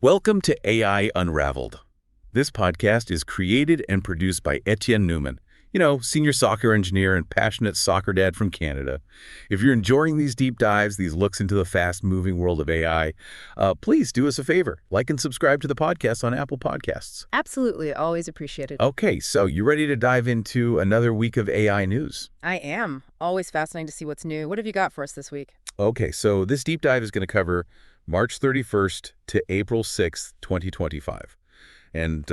Welcome to AI Unraveled. This podcast is created and produced by Etienne Newman, senior soccer engineer and passionate soccer dad from Canada. If you're enjoying these deep dives, these looks into the fast-moving world of AI, please do us a favor. Like and subscribe to the podcast on Apple Podcasts. Absolutely. Always appreciated. Okay, so you ready to dive into another week of AI news? I am. Always fascinating to see what's new. What have you got for us this week? Okay, so this deep dive is going to cover March 31st to April 6th, 2025. And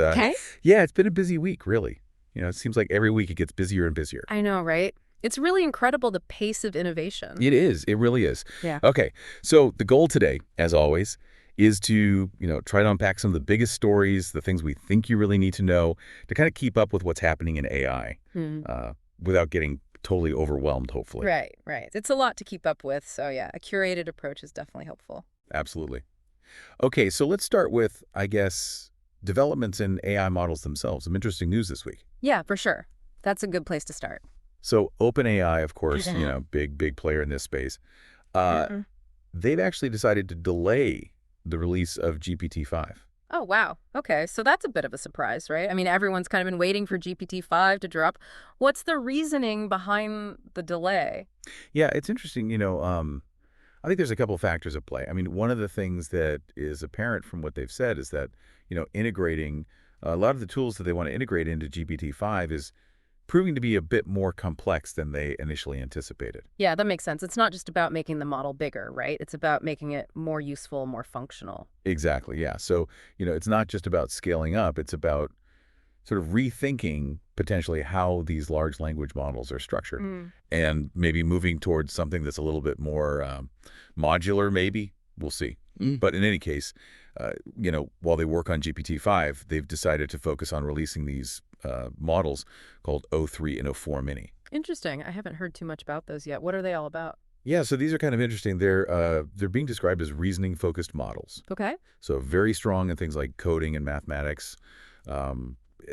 yeah, it's been a busy week, really. It seems like every week it gets busier and busier. I know, right? It's really incredible, the pace of innovation. It is. It really is. Yeah. Okay, so the goal today, as always, is to, try to unpack some of the biggest stories, the things we think you really need to know to kind of keep up with what's happening in AI without getting totally overwhelmed, hopefully. Right. It's a lot to keep up with, so yeah, a curated approach is definitely helpful. Absolutely. Okay, so let's start with, I guess, developments in AI models themselves. Some interesting news this week. Yeah, for sure. That's a good place to start. So OpenAI, of course, big player in this space. They've actually decided to delay the release of GPT-5. Oh, wow. Okay, so that's a bit of a surprise, right? I mean, everyone's kind of been waiting for GPT-5 to drop. What's the reasoning behind the delay? Yeah, it's interesting. I think there's a couple of factors at play. I mean, one of the things that is apparent from what they've said is that, integrating a lot of the tools that they want to integrate into GPT-5 is proving to be a bit more complex than they initially anticipated. Yeah, that makes sense. It's not just about making the model bigger, right? It's about making it more useful, more functional. Exactly, yeah. So, it's not just about scaling up. It's about sort of rethinking potentially how these large language models are structured and maybe moving towards something that's a little bit more modular, maybe. We'll see. But in any case, while they work on GPT-5, they've decided to focus on releasing these models called O3 and O4 Mini. Interesting. I haven't heard too much about those yet. What are they all about? Yeah, so these are kind of interesting. They're being described as reasoning-focused models. Okay. So very strong in things like coding and mathematics.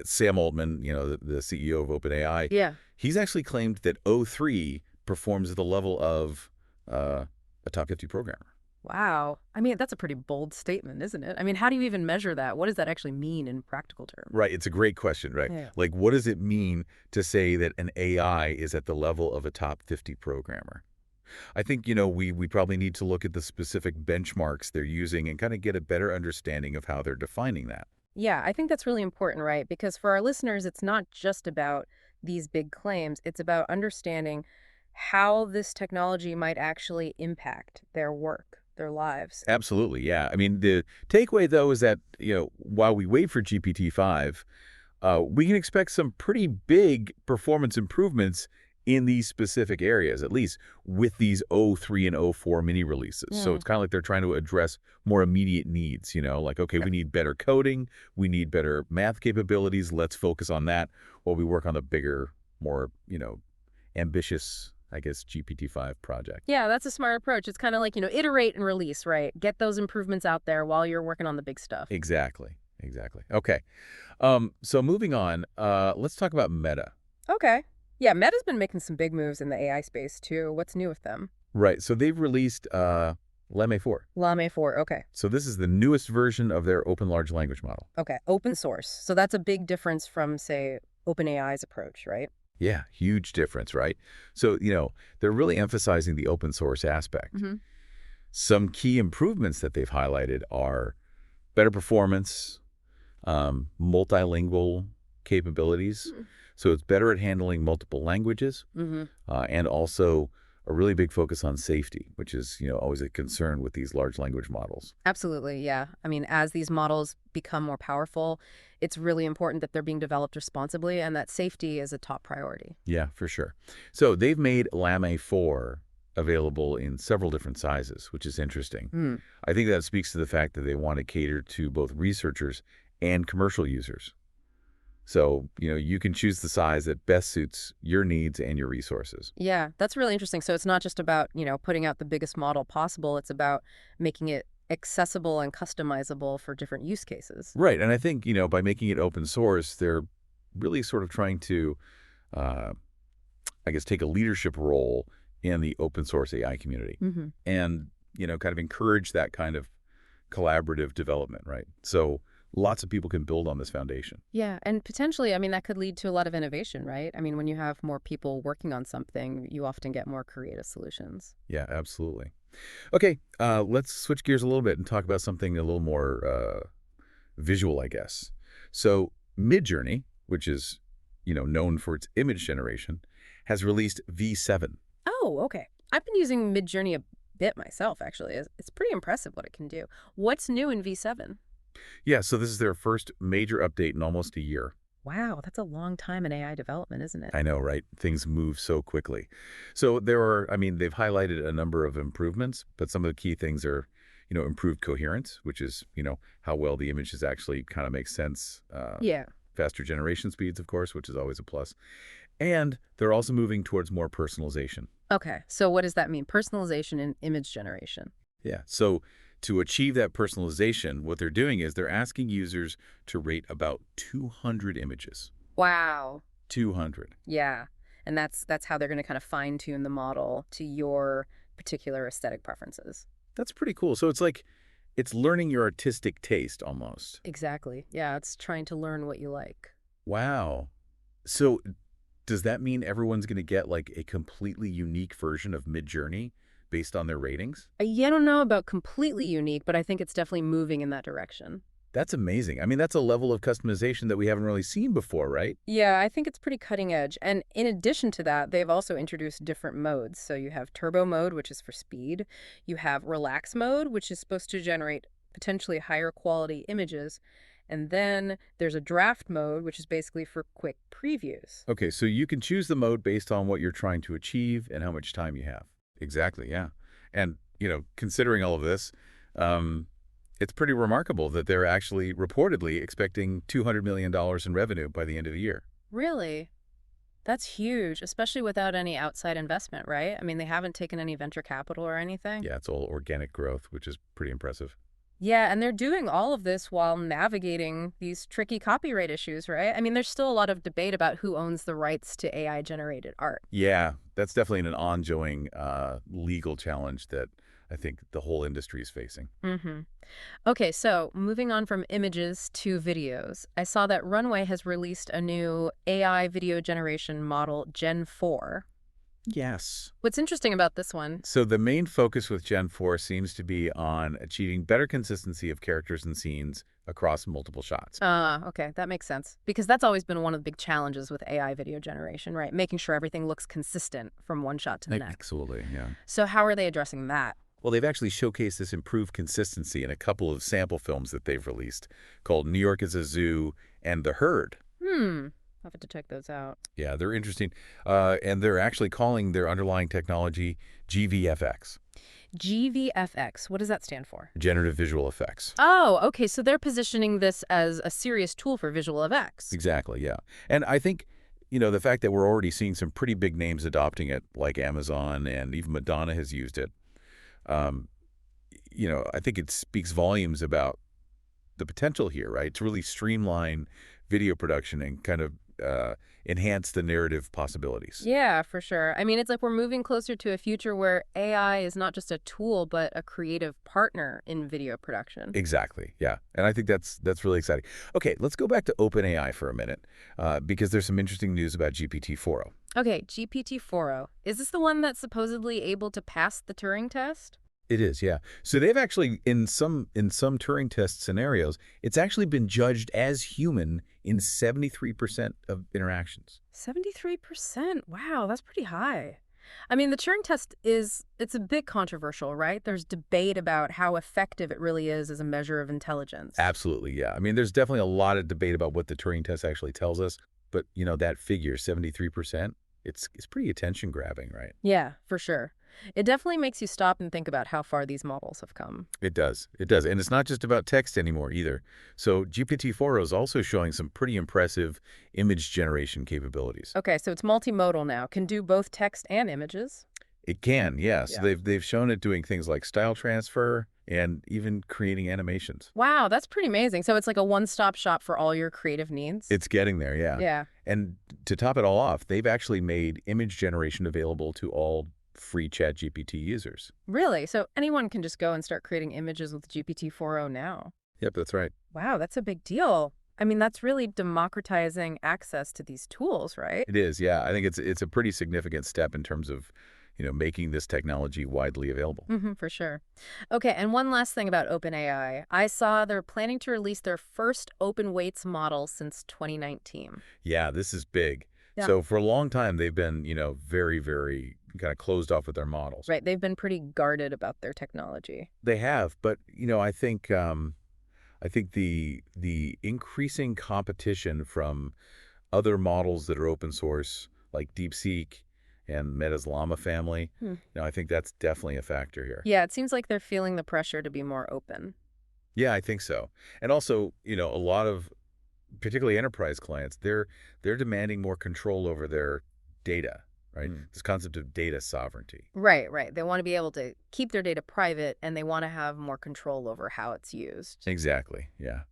Sam Altman, the CEO of OpenAI, he's actually claimed that O3 performs at the level of a top 50 programmer. Wow. I mean, that's a pretty bold statement, isn't it? I mean, how do you even measure that? What does that actually mean in practical terms? Right. It's a great question, right? Yeah. Like, what does it mean to say that an AI is at the level of a top 50 programmer? I think, we probably need to look at the specific benchmarks they're using and kind of get a better understanding of how they're defining that. Yeah, I think that's really important, right? Because for our listeners, it's not just about these big claims. It's about understanding how this technology might actually impact their work, their lives. Absolutely, yeah. I mean, the takeaway, though, is that, while we wait for GPT-5, we can expect some pretty big performance improvements in these specific areas, at least with these O3 and O4 mini releases. So it's kind of like they're trying to address more immediate needs, like, okay, we need better coding, we need better math capabilities, let's focus on that while we work on the bigger, more, ambitious, I guess, GPT-5 project. Yeah, that's a smart approach. It's kind of like, iterate and release, right? Get those improvements out there while you're working on the big stuff. Exactly. Okay. So moving on, let's talk about Meta. Okay. Yeah, Meta's been making some big moves in the AI space, too. What's new with them? Right. So they've released Llama 4. Llama 4, okay. So this is the newest version of their open large language model. Okay, open source. So that's a big difference from, say, OpenAI's approach, right? Yeah, huge difference, right? So, they're really emphasizing the open source aspect. Some key improvements that they've highlighted are better performance, multilingual capabilities. So it's better at handling multiple languages, and also a really big focus on safety, which is, always a concern with these large language models. Absolutely, yeah. I mean, as these models become more powerful, it's really important that they're being developed responsibly and that safety is a top priority. Yeah, for sure. So they've made Llama 4 available in several different sizes, which is interesting. I think that speaks to the fact that they want to cater to both researchers and commercial users. So, you can choose the size that best suits your needs and your resources. Yeah, that's really interesting. So it's not just about, putting out the biggest model possible. It's about making it accessible and customizable for different use cases. Right. And I think, by making it open source, they're really sort of trying to, I guess, take a leadership role in the open source AI community and, kind of encourage that kind of collaborative development, right? So lots of people can build on this foundation. Yeah, and potentially, I mean, that could lead to a lot of innovation, right? I mean, when you have more people working on something, you often get more creative solutions. Yeah, absolutely. Okay, let's switch gears a little bit and talk about something a little more visual, I guess. So Midjourney, which is, known for its image generation, has released V7. Oh, okay. I've been using Midjourney a bit myself, actually. It's pretty impressive what it can do. What's new in V7? Yeah, so this is their first major update in almost a year. Wow, that's a long time in AI development, isn't it? I know, right? Things move so quickly. So they've highlighted a number of improvements, but some of the key things are, improved coherence, which is, how well the images actually kind of make sense. Yeah. Faster generation speeds, of course, which is always a plus. And they're also moving towards more personalization. Okay, so what does that mean? Personalization in image generation. Yeah. So to achieve that personalization, what they're doing is they're asking users to rate about 200 images. Wow. 200. Yeah. And that's how they're going to kind of fine-tune the model to your particular aesthetic preferences. That's pretty cool. So it's learning your artistic taste almost. Exactly. Yeah, it's trying to learn what you like. Wow. So does that mean everyone's going to get like a completely unique version of Midjourney based on their ratings? Yeah, I don't know about completely unique, but I think it's definitely moving in that direction. That's amazing. I mean, that's a level of customization that we haven't really seen before, right? Yeah, I think it's pretty cutting edge. And in addition to that, they've also introduced different modes. So you have turbo mode, which is for speed. You have relax mode, which is supposed to generate potentially higher quality images. And then there's a draft mode, which is basically for quick previews. Okay, so you can choose the mode based on what you're trying to achieve and how much time you have. Exactly, yeah. And, considering all of this, it's pretty remarkable that they're actually reportedly expecting $200 million in revenue by the end of the year. Really? That's huge, especially without any outside investment, right? I mean, they haven't taken any venture capital or anything. Yeah, it's all organic growth, which is pretty impressive. Yeah, and they're doing all of this while navigating these tricky copyright issues, right? I mean, there's still a lot of debate about who owns the rights to AI-generated art. Yeah, that's definitely an ongoing legal challenge that I think the whole industry is facing. Mm-hmm. Okay, so moving on from images to videos, I saw that Runway has released a new AI video generation model, Gen 4. Yes. What's interesting about this one? So the main focus with Gen 4 seems to be on achieving better consistency of characters and scenes across multiple shots. Okay, that makes sense. Because that's always been one of the big challenges with AI video generation, right? Making sure everything looks consistent from one shot to the next. Absolutely, yeah. So how are they addressing that? Well, they've actually showcased this improved consistency in a couple of sample films that they've released called New York is a Zoo and The Herd. I'll have to check those out. Yeah, they're interesting. And they're actually calling their underlying technology GVFX. GVFX, what does that stand for? Generative Visual Effects. Oh, okay, so they're positioning this as a serious tool for visual effects. Exactly, yeah. And I think, the fact that we're already seeing some pretty big names adopting it, like Amazon and even Madonna has used it, I think it speaks volumes about the potential here, right? To really streamline video production and kind of enhance the narrative possibilities. Yeah, for sure. I mean, it's like we're moving closer to a future where AI is not just a tool, but a creative partner in video production. Exactly, yeah. And I think that's really exciting. Okay, let's go back to OpenAI for a minute, because there's some interesting news about GPT-4o. Okay, GPT-4o. Is this the one that's supposedly able to pass the Turing test? It is, yeah. So they've actually, in some Turing test scenarios, it's actually been judged as human in 73% of interactions. 73%? Wow, that's pretty high. I mean, the Turing test it's a bit controversial, right? There's debate about how effective it really is as a measure of intelligence. Absolutely, yeah. I mean, there's definitely a lot of debate about what the Turing test actually tells us. But, that figure, 73%, it's pretty attention-grabbing, right? Yeah, for sure. It definitely makes you stop and think about how far these models have come. It does. It does. And it's not just about text anymore either. So GPT-4o is also showing some pretty impressive image generation capabilities. Okay, so it's multimodal now. Can do both text and images? It can, yes. Yeah. They've shown it doing things like style transfer and even creating animations. Wow, that's pretty amazing. So it's like a one-stop shop for all your creative needs? It's getting there, yeah. Yeah. And to top it all off, they've actually made image generation available to all free ChatGPT users. Really? So anyone can just go and start creating images with GPT 4.0 now? Yep, that's right. Wow, that's a big deal. I mean, that's really democratizing access to these tools, right? It is, yeah. I think it's a pretty significant step in terms of, making this technology widely available. For sure. Okay, and one last thing about OpenAI. I saw they're planning to release their first open weights model since 2019. Yeah, this is big. Yeah. So for a long time, they've been, very, very kind of closed off with their models. Right, they've been pretty guarded about their technology. They have, but I think the increasing competition from other models that are open source, like DeepSeek and Meta's Llama family, Hmm. I think that's definitely a factor here. Yeah, it seems like they're feeling the pressure to be more open. Yeah, I think so. And also, a lot of particularly enterprise clients, they're demanding more control over their data, right? This concept of data sovereignty. Right, right. They want to be able to keep their data private and they want to have more control over how it's used. Exactly. Yeah.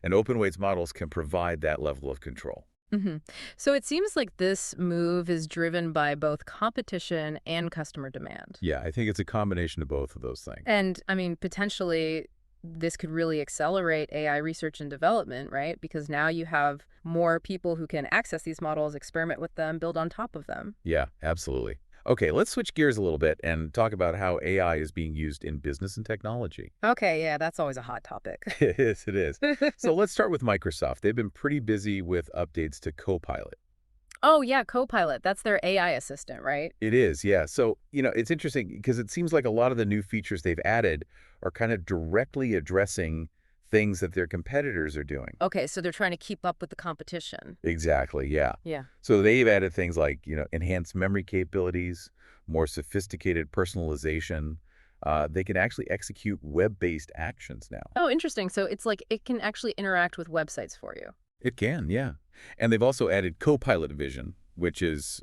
And open weights models can provide that level of control. hmm So it seems like this move is driven by both competition and customer demand. Yeah, I think it's a combination of both of those things. And I mean, potentially this could really accelerate AI research and development, right? Because now you have more people who can access these models, experiment with them, build on top of them. Yeah, absolutely. Okay, let's switch gears a little bit and talk about how AI is being used in business and technology. Okay, yeah, that's always a hot topic. It is, it is. So let's start with Microsoft. They've been pretty busy with updates to Copilot. Oh, yeah, Copilot. That's their AI assistant, right? It is, yeah. So, it's interesting because it seems like a lot of the new features they've added are kind of directly addressing things that their competitors are doing. Okay, so they're trying to keep up with the competition. Exactly, yeah. Yeah. So they've added things like, enhanced memory capabilities, more sophisticated personalization. They can actually execute web-based actions now. Oh, interesting. So it's like it can actually interact with websites for you. It can, yeah. And they've also added Copilot Vision, which is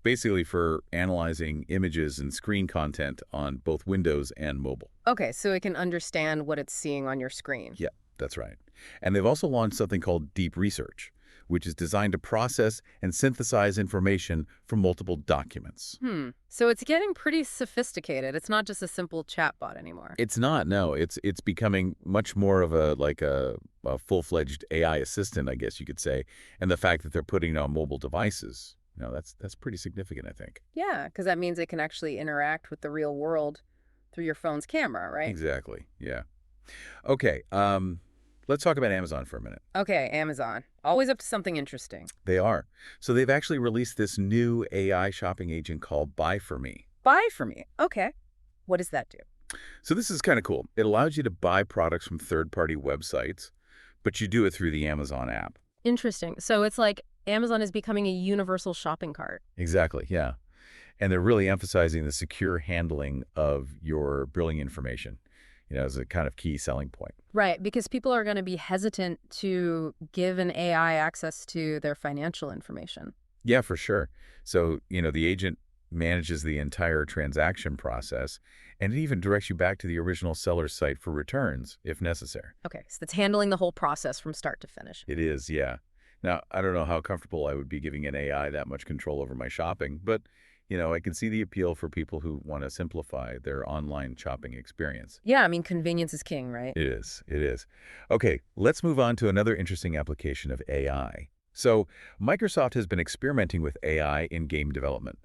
basically for analyzing images and screen content on both Windows and mobile. Okay, so it can understand what it's seeing on your screen. Yeah, that's right. And they've also launched something called Deep Research, which is designed to process and synthesize information from multiple documents. So it's getting pretty sophisticated. It's not just a simple chatbot anymore. It's not, no. It's becoming much more of a full-fledged AI assistant, I guess you could say. And the fact that they're putting it on mobile devices, that's pretty significant, I think. Yeah, because that means it can actually interact with the real world through your phone's camera, right? Exactly, yeah. Okay, let's talk about Amazon for a minute. Okay, Amazon. Always up to something interesting. They are. So they've actually released this new AI shopping agent called Buy For Me. Buy for me. Okay. What does that do? So this is kind of cool. It allows you to buy products from third-party websites, but you do it through the Amazon app. Interesting. So it's like Amazon is becoming a universal shopping cart. Exactly, yeah. And they're really emphasizing the secure handling of your billing information, as a kind of key selling point. Right, because people are going to be hesitant to give an AI access to their financial information. Yeah, for sure. So, the agent manages the entire transaction process, and it even directs you back to the original seller's site for returns, if necessary. Okay, so it's handling the whole process from start to finish. It is, yeah. Now, I don't know how comfortable I would be giving an AI that much control over my shopping, but, I can see the appeal for people who want to simplify their online shopping experience. Yeah, I mean, convenience is king, right? It is, it is. Okay, let's move on to another interesting application of AI. So, Microsoft has been experimenting with AI in game development.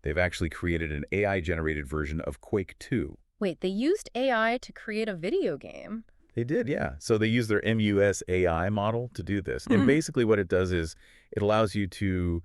They've actually created an AI-generated version of Quake 2. Wait, they used AI to create a video game? They did, yeah. So they use their MUS AI model to do this. And basically what it does is it allows you to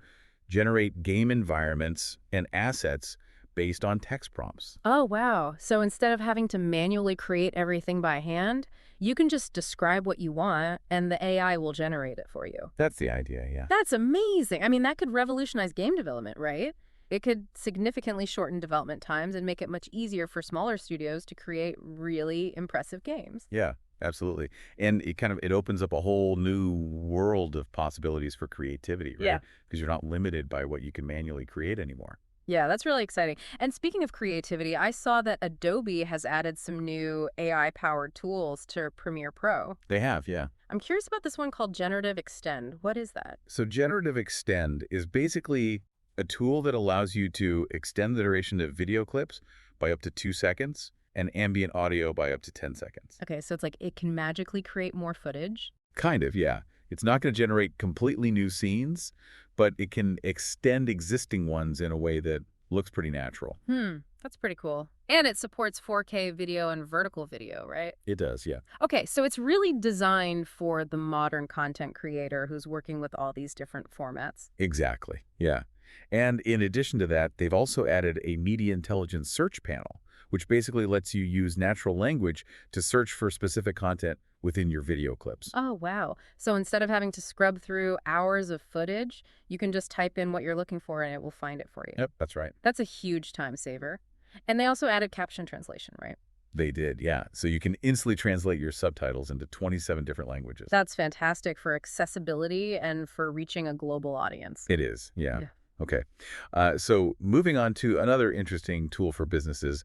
generate game environments and assets based on text prompts. Oh, wow. So instead of having to manually create everything by hand, you can just describe what you want and the AI will generate it for you. That's the idea, yeah. That's amazing. I mean, that could revolutionize game development, right? It could significantly shorten development times and make it much easier for smaller studios to create really impressive games. Yeah, absolutely. And it opens up a whole new world of possibilities for creativity, right? Yeah. Because you're not limited by what you can manually create anymore. Yeah, that's really exciting. And speaking of creativity, I saw that Adobe has added some new AI-powered tools to Premiere Pro. They have, yeah. I'm curious about this one called Generative Extend. What is that? So Generative Extend is basically a tool that allows you to extend the duration of video clips by up to 2 seconds and ambient audio by up to 10 seconds. Okay, so it's like it can magically create more footage? Kind of, yeah. It's not going to generate completely new scenes, but it can extend existing ones in a way that looks pretty natural. That's pretty cool. And it supports 4K video and vertical video, right? It does, yeah. Okay, so it's really designed for the modern content creator who's working with all these different formats. Exactly, yeah. And in addition to that, they've also added a media intelligence search panel, which basically lets you use natural language to search for specific content within your video clips. Oh, wow. So instead of having to scrub through hours of footage, you can just type in what you're looking for and it will find it for you. Yep, that's right. That's a huge time saver. And they also added caption translation, right? They did, yeah. So you can instantly translate your subtitles into 27 different languages. That's fantastic for accessibility and for reaching a global audience. It is, yeah. Yeah. Okay. So moving on to another interesting tool for businesses,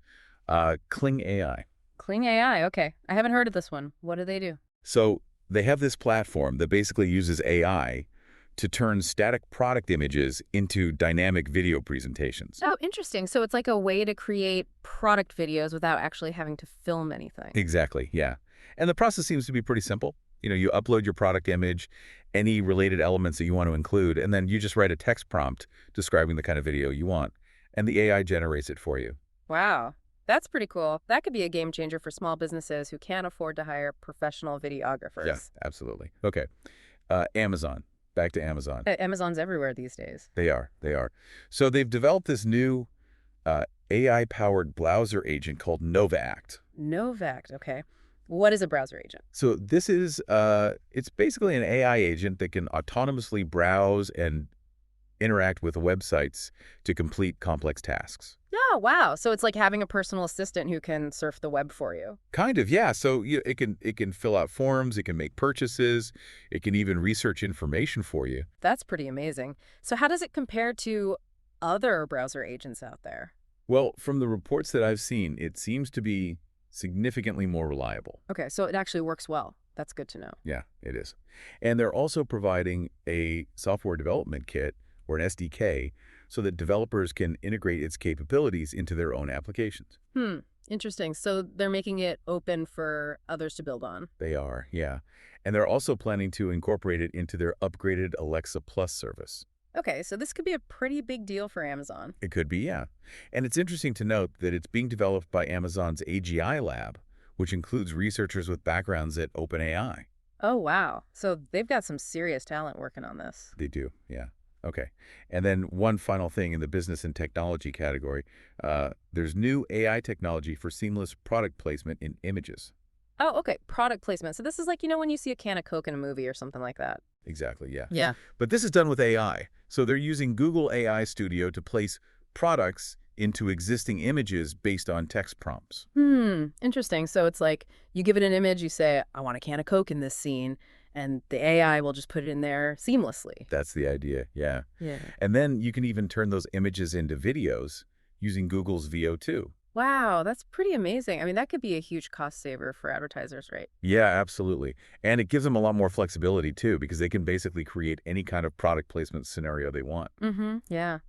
Kling AI. Kling AI, okay. I haven't heard of this one. What do they do? So they have this platform that basically uses AI to turn static product images into dynamic video presentations. Oh, interesting. So it's like a way to create product videos without actually having to film anything. Exactly, yeah. And the process seems to be pretty simple. You upload your product image, any related elements that you want to include, and then you just write a text prompt describing the kind of video you want, and the AI generates it for you. Wow. That's pretty cool. That could be a game changer for small businesses who can't afford to hire professional videographers. Yeah, absolutely. Okay. Amazon. Back to Amazon. Amazon's everywhere these days. They are. They are. So they've developed this new AI-powered browser agent called NovaAct. Novact, okay. What is a browser agent? So this is, it's basically an AI agent that can autonomously browse and interact with websites to complete complex tasks. Oh, wow. So it's like having a personal assistant who can surf the web for you. Kind of, yeah. So it can fill out forms, it can make purchases, it can even research information for you. That's pretty amazing. So how does it compare to other browser agents out there? Well, from the reports that I've seen, it seems to be significantly more reliable. Okay, so it actually works well. That's good to know. Yeah, it is. And they're also providing a software development kit or an SDK so that developers can integrate its capabilities into their own applications. Interesting. So they're making it open for others to build on. They are, yeah. And they're also planning to incorporate it into their upgraded Alexa Plus service. Okay, so this could be a pretty big deal for Amazon. It could be, yeah. And it's interesting to note that it's being developed by Amazon's AGI lab, which includes researchers with backgrounds at OpenAI. Oh, wow. So they've got some serious talent working on this. They do, yeah. Okay. And then one final thing in the business and technology category, there's new AI technology for seamless product placement in images. Oh, okay. Product placement. So this is like, when you see a can of Coke in a movie or something like that. Exactly, yeah. Yeah. But this is done with AI. So they're using Google AI Studio to place products into existing images based on text prompts. Interesting. So it's like you give it an image, you say, I want a can of Coke in this scene, and the AI will just put it in there seamlessly. That's the idea, yeah. Yeah. And then you can even turn those images into videos using Google's VO2. Wow, that's pretty amazing. I mean, that could be a huge cost saver for advertisers, right? Yeah, absolutely. And it gives them a lot more flexibility, too, because they can basically create any kind of product placement scenario they want. Yeah.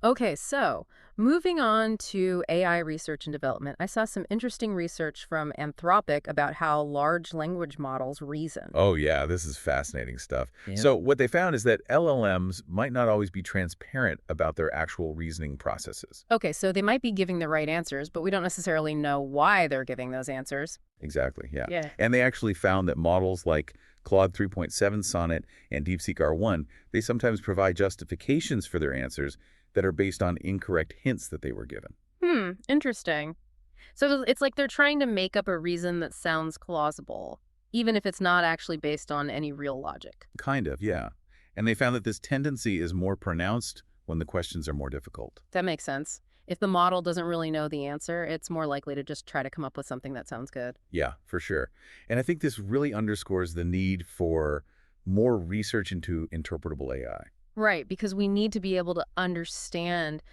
Okay, so moving on to AI research and development, I saw some interesting research from Anthropic about how large language models reason. Oh, yeah, this is fascinating stuff. Yep. So what they found is that LLMs might not always be transparent about their actual reasoning processes. Okay, so they might be giving the right answers, but we don't necessarily know why they're giving those answers. Exactly, yeah. Yeah. And they actually found that models like Claude 3.7 Sonnet and DeepSeek R1, they sometimes provide justifications for their answers that are based on incorrect hints that they were given. Interesting. So it's like they're trying to make up a reason that sounds plausible, even if it's not actually based on any real logic. Kind of, yeah. And they found that this tendency is more pronounced when the questions are more difficult. That makes sense. If the model doesn't really know the answer, it's more likely to just try to come up with something that sounds good. Yeah, for sure. And I think this really underscores the need for more research into interpretable AI. Right, because we need to be able to understand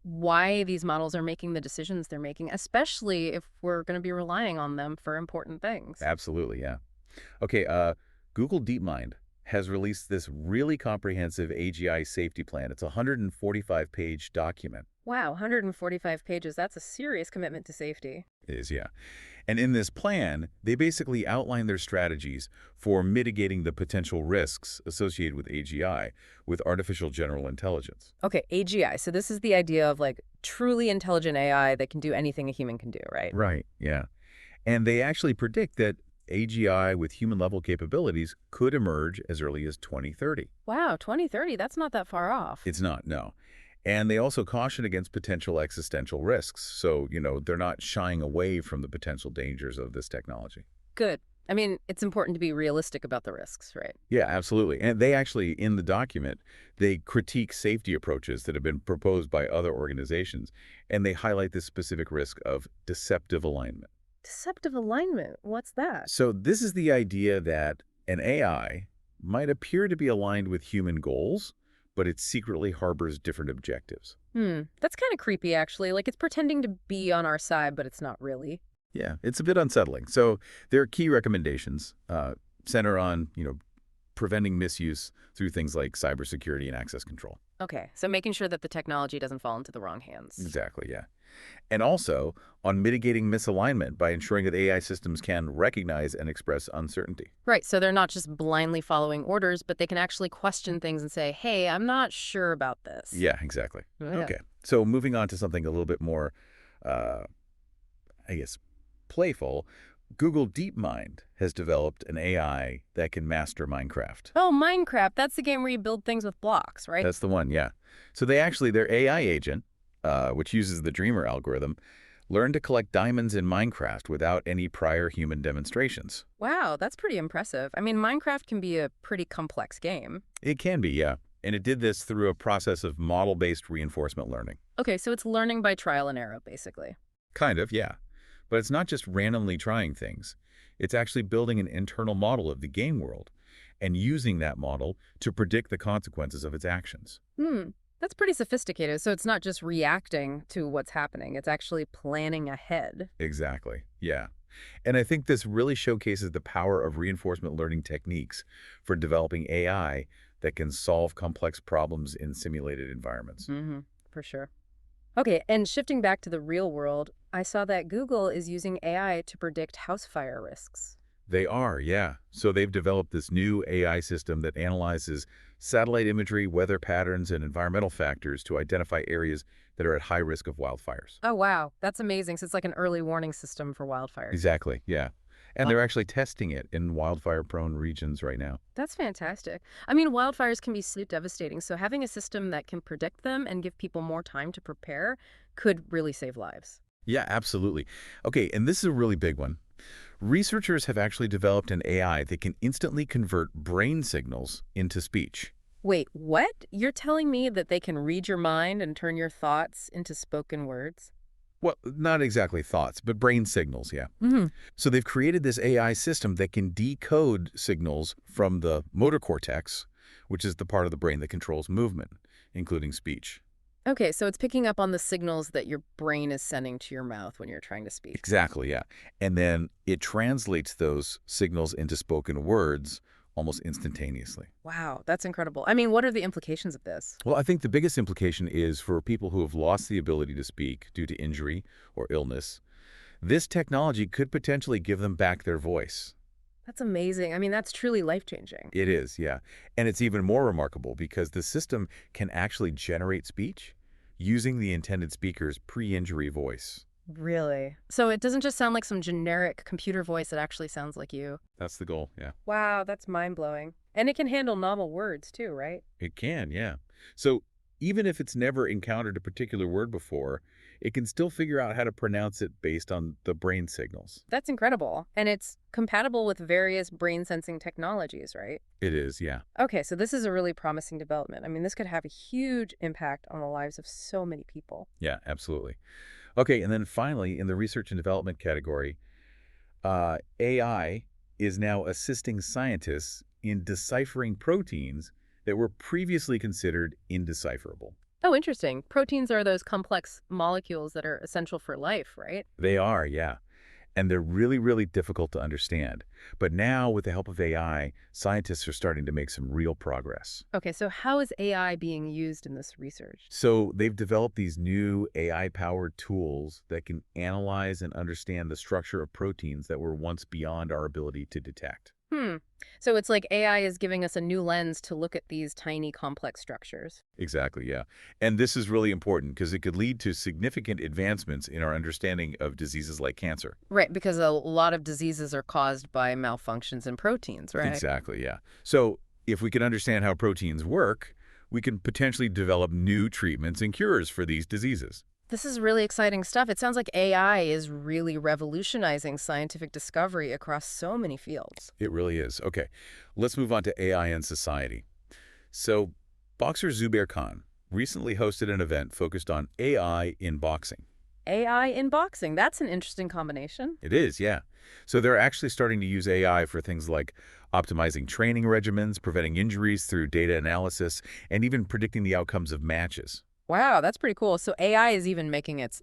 why these models are making the decisions they're making, especially if we're going to be relying on them for important things. Absolutely, yeah. Okay, Google DeepMind has released this really comprehensive AGI safety plan. It's a 145-page document. Wow, 145 pages. That's a serious commitment to safety. It is, yeah. And in this plan, they basically outline their strategies for mitigating the potential risks associated with AGI, with artificial general intelligence. Okay, AGI. So this is the idea of like truly intelligent AI that can do anything a human can do, right? Right, yeah. And they actually predict that AGI with human-level capabilities could emerge as early as 2030. Wow, 2030, that's not that far off. It's not, no. And they also caution against potential existential risks. So, they're not shying away from the potential dangers of this technology. Good. I mean, it's important to be realistic about the risks, right? Yeah, absolutely. And they actually, in the document, they critique safety approaches that have been proposed by other organizations, and they highlight the specific risk of deceptive alignment. Deceptive alignment. What's that? So this is the idea that an AI might appear to be aligned with human goals, but it secretly harbors different objectives. That's kind of creepy, actually. Like it's pretending to be on our side, but it's not really. Yeah, it's a bit unsettling. So their key recommendations center on, preventing misuse through things like cybersecurity and access control. Okay, so making sure that the technology doesn't fall into the wrong hands. Exactly, yeah. And also on mitigating misalignment by ensuring that AI systems can recognize and express uncertainty. Right, so they're not just blindly following orders, but they can actually question things and say, hey, I'm not sure about this. Yeah, exactly. Yeah. Okay, so moving on to something a little bit more, I guess, playful, Google DeepMind has developed an AI that can master Minecraft. Oh, Minecraft, that's the game where you build things with blocks, right? That's the one, yeah. So their AI agent, which uses the Dreamer algorithm, learned to collect diamonds in Minecraft without any prior human demonstrations. Wow, that's pretty impressive. I mean, Minecraft can be a pretty complex game. It can be, yeah. And it did this through a process of model-based reinforcement learning. Okay, so it's learning by trial and error, basically. Kind of, yeah. But it's not just randomly trying things. It's actually building an internal model of the game world and using that model to predict the consequences of its actions. That's pretty sophisticated. So it's not just reacting to what's happening. It's actually planning ahead. Exactly, yeah. And I think this really showcases the power of reinforcement learning techniques for developing AI that can solve complex problems in simulated environments. For sure. Okay, and shifting back to the real world, I saw that Google is using AI to predict house fire risks. They are, yeah. So they've developed this new AI system that analyzes satellite imagery, weather patterns, and environmental factors to identify areas that are at high risk of wildfires. Oh, wow. That's amazing. So it's like an early warning system for wildfires. Exactly, yeah. And they're actually testing it in wildfire-prone regions right now. That's fantastic. I mean, wildfires can be so devastating, so having a system that can predict them and give people more time to prepare could really save lives. Yeah, absolutely. Okay, and this is a really big one. Researchers have actually developed an AI that can instantly convert brain signals into speech. Wait, what? You're telling me that they can read your mind and turn your thoughts into spoken words? Well, not exactly thoughts, but brain signals, yeah. So they've created this AI system that can decode signals from the motor cortex, which is the part of the brain that controls movement, including speech. Okay, so it's picking up on the signals that your brain is sending to your mouth when you're trying to speak. Exactly, yeah. And then it translates those signals into spoken words almost instantaneously. Wow, that's incredible. I mean, what are the implications of this? Well, I think the biggest implication is for people who have lost the ability to speak due to injury or illness, this technology could potentially give them back their voice. That's amazing. I mean, that's truly life-changing. It is, yeah. And it's even more remarkable because the system can actually generate speech using the intended speaker's pre-injury voice. Really? So it doesn't just sound like some generic computer voice, it actually sounds like you. That's the goal, yeah. Wow, that's mind-blowing. And it can handle novel words too, right? It can, yeah. So even if it's never encountered a particular word before, it can still figure out how to pronounce it based on the brain signals. That's incredible. And it's compatible with various brain-sensing technologies, right? It is, yeah. Okay, so this is a really promising development. I mean, this could have a huge impact on the lives of so many people. Yeah, absolutely. Okay, and then finally, in the research and development category, AI is now assisting scientists in deciphering proteins that were previously considered indecipherable. Oh, interesting. Proteins are those complex molecules that are essential for life, right? They are, yeah. and they're really, really difficult to understand. But now, with the help of AI, scientists are starting to make some real progress. Okay, so how is AI being used in this research? So they've developed these new AI-powered tools that can analyze and understand the structure of proteins that were once beyond our ability to detect. Hmm. So it's like AI is giving us a new lens to look at these tiny complex structures. Exactly, yeah. And this is really important because it could lead to significant advancements in our understanding of diseases like cancer. Right, because a lot of diseases are caused by malfunctions in proteins, right? Exactly, yeah. So if we can understand how proteins work, we can potentially develop new treatments and cures for these diseases. This is really exciting stuff. It sounds like AI is really revolutionizing scientific discovery across so many fields. It really is. Okay, let's move on to AI and society. So, boxer Zubair Khan recently hosted an event focused on AI in boxing. AI in boxing, that's an interesting combination. It is, yeah. So they're actually starting to use AI for things like optimizing training regimens, preventing injuries through data analysis, and even predicting the outcomes of matches. Wow, that's pretty cool. So AI is even making its